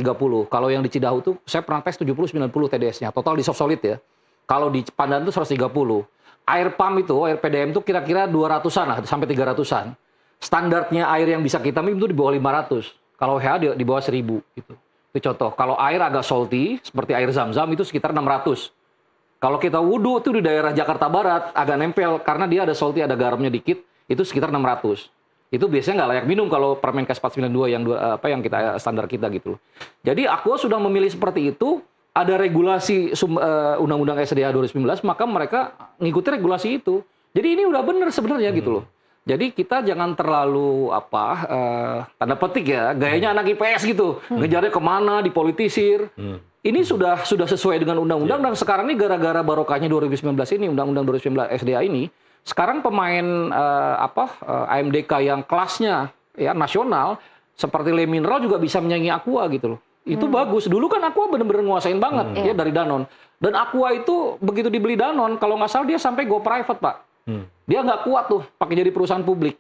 Kalau yang di Cidahu tuh saya pernah tes 70-90 TDS-nya, total di soft solid ya. Kalau di Pandan tuh 130. Air pump itu, air PDM itu kira-kira 200-an lah, sampai 300-an. Standarnya air yang bisa kita minum itu di bawah 500. Kalau WH di bawah 1000 gitu. Itu contoh. Kalau air agak salty, seperti air zam-zam itu sekitar 600. Kalau kita wudhu itu di daerah Jakarta Barat, agak nempel, karena dia ada salty, ada garamnya dikit, itu sekitar 600. Itu biasanya nggak layak minum kalau Permenkes 492 yang kita standar kita gitu. Jadi Aqua sudah memilih seperti itu. Ada regulasi Undang-Undang SDA 2019, maka mereka ngikuti regulasi itu. Jadi ini udah bener sebenarnya gitu loh. Jadi kita jangan terlalu tanda petik ya, gayanya anak IPS gitu, ngejarnya kemana, dipolitisir. Ini sudah sesuai dengan undang-undang dan sekarang ini gara-gara barokahnya 2019 ini, Undang-Undang 2019 SDA ini, sekarang pemain AMDK yang kelasnya ya nasional seperti Le Mineral juga bisa menyaingi Aqua gitu loh. Itu bagus. Dulu kan Aqua bener-bener nguasain banget ya dari Danone. Dan Aqua itu begitu dibeli Danone, kalau nggak salah dia sampai go private, Pak. Dia nggak kuat tuh pakai jadi perusahaan publik.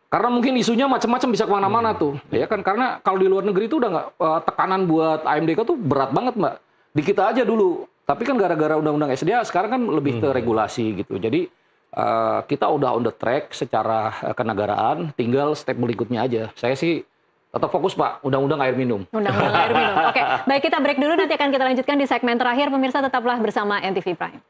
Karena mungkin isunya macam-macam bisa kemana-mana tuh. Ya kan, karena kalau di luar negeri itu udah nggak tekanan buat AMDK tuh berat banget, Mbak. Di kita aja dulu. Tapi kan gara-gara Undang-Undang SDA sekarang kan lebih ke regulasi gitu. Jadi kita udah on the track secara kenegaraan, tinggal step berikutnya aja. Saya sih tetap fokus, Pak, undang-undang air minum. Undang-undang air minum. Oke, baik, kita break dulu, nanti akan kita lanjutkan di segmen terakhir. Pemirsa tetaplah bersama NTV Prime.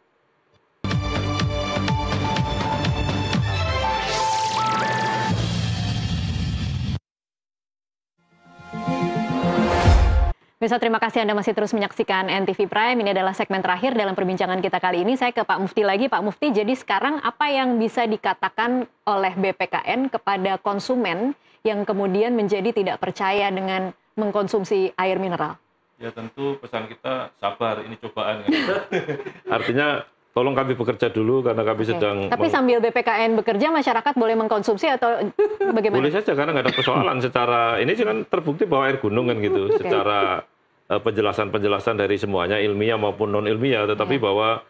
Pemirsa, terima kasih Anda masih terus menyaksikan NTV Prime. Ini adalah segmen terakhir dalam perbincangan kita kali ini. Saya ke Pak Mufti lagi. Pak Mufti, jadi sekarang apa yang bisa dikatakan oleh BPKN kepada konsumen yang kemudian menjadi tidak percaya dengan mengkonsumsi air mineral? Ya tentu pesan kita sabar, ini cobaan. Artinya tolong kami bekerja dulu karena kami sedang... Tapi sambil BPKN bekerja, masyarakat boleh mengkonsumsi atau bagaimana? Boleh saja karena nggak ada persoalan secara... Ini kan terbukti bahwa air gunung kan gitu. Secara penjelasan-penjelasan dari semuanya, ilmiah maupun non-ilmiah. Tetapi bahwa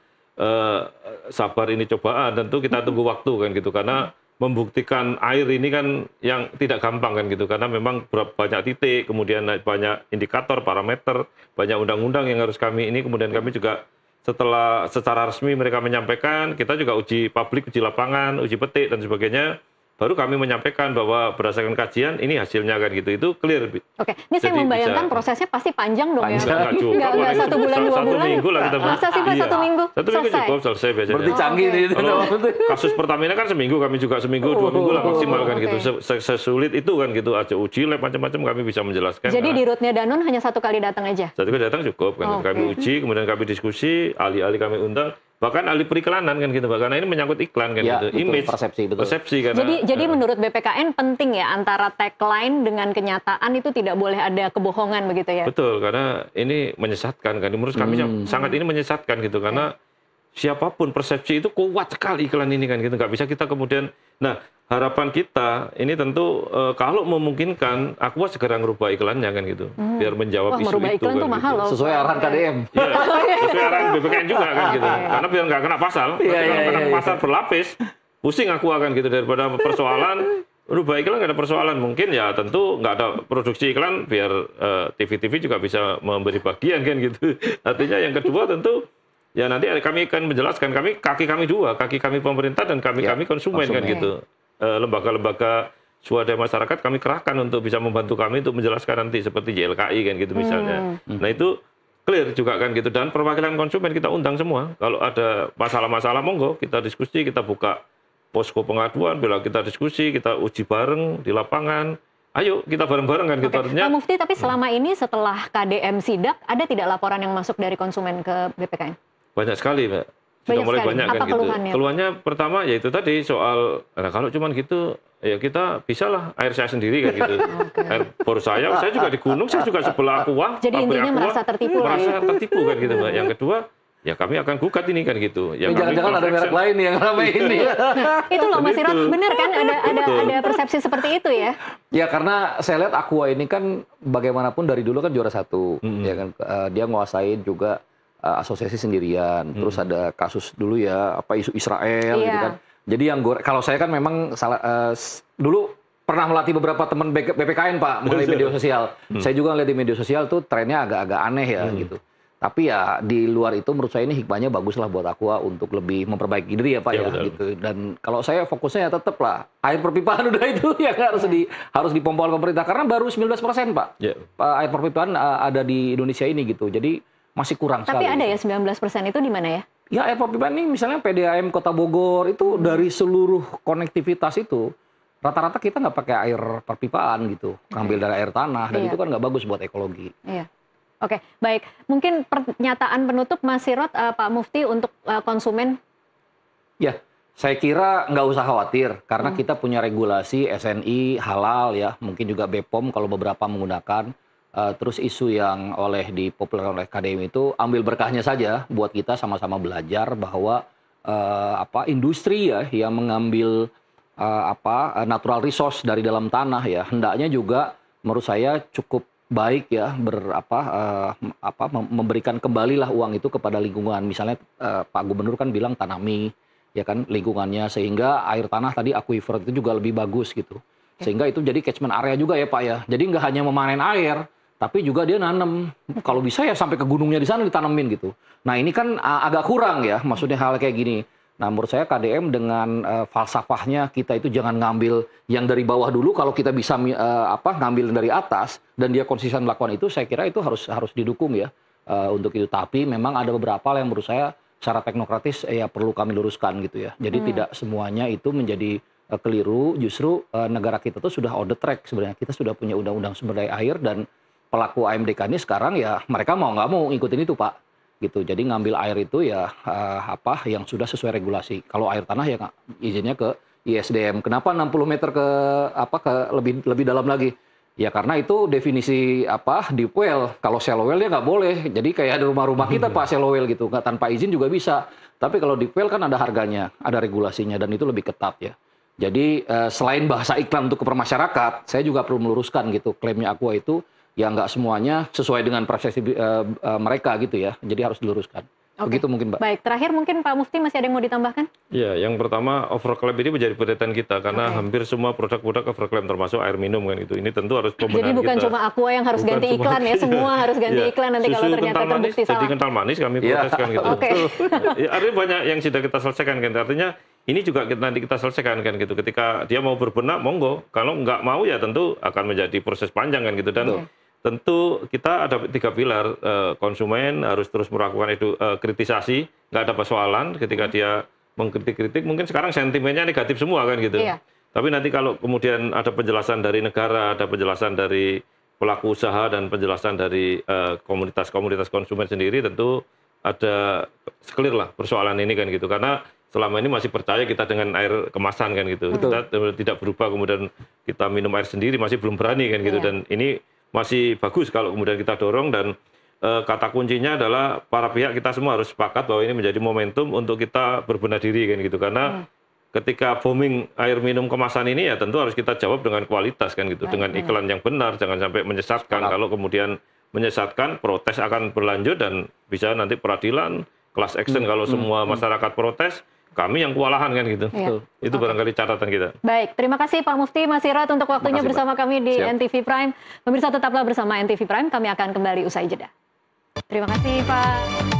sabar ini cobaan, tentu kita tunggu waktu kan gitu. Karena membuktikan air ini kan yang tidak gampang kan gitu, karena memang banyak titik, kemudian banyak indikator, parameter, banyak undang-undang yang harus kami ini, kemudian kami juga setelah secara resmi mereka menyampaikan, kita juga uji publik, uji lapangan, uji petik dan sebagainya, baru kami menyampaikan bahwa berdasarkan kajian ini hasilnya kan gitu. Itu clear. Oke, ini saya Jadi membayangkan bisa- prosesnya pasti panjang dong ya. Enggak cukup. Nggak Paling 1 bulan 2 satu bulan. minggu lah kita. Masa sih Pak, Iya. 1 minggu? 1 minggu Selesai? cukup, selesai biasanya. Berarti canggih oke. nih. Kalau kasus Pertamina kan seminggu, kami juga seminggu, 2 minggu lah maksimal kan gitu. Sesulit itu kan gitu, aja uji lab macam-macam kami bisa menjelaskan. Jadi karena di rootnya Danone hanya 1 kali datang aja? satu kali datang cukup kan. Oke. Kami uji, kemudian kami diskusi, ahli-ahli kami undang, bahkan ahli periklanan kan gitu, karena ini menyangkut iklan kan Ya, gitu, betul, image, persepsi, betul. karena. Jadi menurut BPKN penting ya antara tagline dengan kenyataan itu tidak boleh ada kebohongan begitu ya? Betul, karena ini menyesatkan kan. Menurut kami sangat ini menyesatkan gitu, karena siapapun persepsi itu kuat sekali iklan ini kan gitu, nggak bisa kita kemudian. Nah, harapan kita ini tentu kalau memungkinkan Aqua segera ngerubah iklannya kan gitu, biar menjawab Wah, isu merubah itu iklan kan tuh mahal gitu. loh. Sesuai arahan KDM. Iya, sesuai arahan BPKN juga kan gitu. Karena biar nggak kena pasal. Nanti kalau kena pasal berlapis, pusing aku akan gitu, daripada persoalan rubah iklan nggak ada persoalan. Mungkin ya tentu nggak ada produksi iklan biar TV-TV juga bisa memberi bagian kan gitu. Artinya yang kedua tentu ya nanti kami akan menjelaskan, kaki kami dua, kaki kami pemerintah dan kami konsumen kan gitu. Lembaga-lembaga swadaya masyarakat kami kerahkan untuk bisa membantu kami untuk menjelaskan nanti seperti YLKI kan gitu misalnya. Nah itu clear juga kan gitu, dan perwakilan konsumen kita undang semua. Kalau ada masalah-masalah monggo kita diskusi, kita buka posko pengaduan, bila kita diskusi, kita uji bareng di lapangan. Ayo kita bareng-bareng kan gitu. Artinya Pak Mufti, tapi selama ini setelah KDM sidak ada tidak laporan yang masuk dari konsumen ke BPKN? banyak sekali, Mbak. Sudah Banyak mulai sekali. banyak Apa kan gitu. keluhannya? Keluhannya pertama yaitu tadi soal, nah kalau cuman gitu, ya kita bisa lah air saya sendiri kan gitu. Air bor saya juga di gunung, saya juga sebelah Aqua. Jadi pabrik intinya Aqua, merasa tertipu lah merasa ya. tertipu kan gitu, Mbak. Yang kedua, ya kami akan gugat ini kan gitu. Ya, kami Jangan-jangan ada merek perfection. lain nih yang ramai ini. Itu loh Mas Itu. Irot, benar kan Betul. ada persepsi seperti itu ya? Ya karena saya lihat Aqua ini kan bagaimanapun dari dulu kan juara 1, ya kan. Dia nguasain juga asosiasi sendirian. Terus ada kasus dulu ya apa isu Israel gitu Iya. kan. Jadi yang kalau saya kan memang dulu pernah melatih beberapa teman BPKN Pak mengenai media sosial. Saya juga ngeliat di media sosial tuh trennya agak-agak aneh ya gitu. Tapi ya di luar itu menurut saya ini hikmahnya bagus lah buat Aqua untuk lebih memperbaiki diri ya Pak ya, betul. gitu. Dan kalau saya fokusnya ya tetap lah air perpipaan udah itu yang harus dipompa oleh pemerintah karena baru 19% Pak. Ya. Air perpipaan ada di Indonesia ini gitu. Jadi masih kurang Tapi sekali. ada ya 19% itu di mana ya? Ya air perpipaan ini misalnya PDAM Kota Bogor itu dari seluruh konektivitas itu rata-rata kita nggak pakai air perpipaan gitu, ngambil dari air tanah dan Iya. itu kan nggak bagus buat ekologi. Iya. Oke, baik. Mungkin pernyataan penutup Mas Irot, Pak Mufti untuk konsumen. Ya, saya kira nggak usah khawatir karena kita punya regulasi SNI halal ya, mungkin juga BPOM kalau beberapa menggunakan. Terus isu yang dipopulerkan oleh KDM itu ambil berkahnya saja buat kita sama-sama belajar bahwa industri ya yang mengambil natural resource dari dalam tanah ya hendaknya juga menurut saya cukup baik ya memberikan kembalilah uang itu kepada lingkungan. Misalnya Pak Gubernur kan bilang tanami ya kan lingkungannya sehingga air tanah tadi aquifer itu juga lebih bagus gitu. Sehingga itu jadi catchment area juga ya Pak ya. Jadi nggak hanya memanen air tapi juga dia nanam. Kalau bisa ya sampai ke gunungnya di sana ditanemin gitu. Nah ini kan agak kurang ya, maksudnya hal kayak gini. Nah menurut saya KDM dengan falsafahnya kita itu jangan ngambil yang dari bawah dulu. Kalau kita bisa ngambil dari atas dan dia konsisten melakukan itu, saya kira itu harus didukung ya untuk itu. Tapi memang ada beberapa yang menurut saya secara teknokratis ya perlu kami luruskan gitu ya. Jadi tidak semuanya itu menjadi keliru. Justru negara kita tuh sudah on the track sebenarnya. Kita sudah punya undang-undang sumber daya air dan pelaku AMDK ini sekarang ya mereka mau nggak mau ngikutin itu Pak gitu. Jadi ngambil air itu ya yang sudah sesuai regulasi. Kalau air tanah ya izinnya ke ISDM. Kenapa 60 meter ke lebih dalam lagi? Ya karena itu definisi deep well. Kalau shallow well dia nggak boleh. Jadi kayak ada rumah-rumah kita Pak shallow well gitu, nggak tanpa izin juga bisa. Tapi kalau deep well kan ada harganya, ada regulasinya dan itu lebih ketat ya. Jadi selain bahasa iklan untuk ke masyarakat, saya juga perlu meluruskan gitu klaimnya Aqua itu ya nggak semuanya sesuai dengan persepsi mereka gitu ya. Jadi harus diluruskan. Begitu mungkin Mbak. Baik, terakhir mungkin Pak Mufti masih ada yang mau ditambahkan? Ya, yang pertama overclaim ini menjadi perhatian kita karena hampir semua produk-produk overclaim termasuk air minum kan itu. Ini tentu harus pembenahan Jadi bukan kita. cuma Aqua yang harus Bukan ganti cuma iklan ya, semua harus ganti Ya, iklan nanti kalau susu ternyata kental manis terbukti jadi salah. kental manis kami proteskan gitu. Oke. Ya, artinya banyak yang sudah kita selesaikan kan. Artinya ini juga nanti kita selesaikan kan gitu. Ketika dia mau berbenah, monggo. Kalau nggak mau ya tentu akan menjadi proses panjang kan gitu. Dan tentu kita ada 3 pilar. Konsumen harus terus melakukan kritisasi, nggak ada persoalan. Ketika dia mengkritik-kritik, mungkin sekarang sentimennya negatif semua kan gitu. Tapi nanti kalau kemudian ada penjelasan dari negara, ada penjelasan dari pelaku usaha dan penjelasan dari komunitas-komunitas konsumen sendiri, tentu ada clear lah persoalan ini kan gitu. Karena selama ini masih percaya kita dengan air kemasan kan gitu. Kita tidak berubah, kemudian kita minum air sendiri masih belum berani kan gitu. Dan ini masih bagus kalau kemudian kita dorong, dan kata kuncinya adalah para pihak kita semua harus sepakat bahwa ini menjadi momentum untuk kita berbenah diri kan gitu. Karena ketika booming air minum kemasan ini ya tentu harus kita jawab dengan kualitas kan gitu. Dengan iklan yang benar, jangan sampai menyesatkan. Kalau kemudian menyesatkan, protes akan berlanjut dan bisa nanti peradilan, class action kalau semua masyarakat protes, kami yang kewalahan kan gitu. Itu barangkali catatan kita. Baik, terima kasih Pak Mufti Masirot untuk waktunya bersama kami di NTV Prime. Pemirsa tetaplah bersama NTV Prime, kami akan kembali usai jeda. Terima kasih Pak.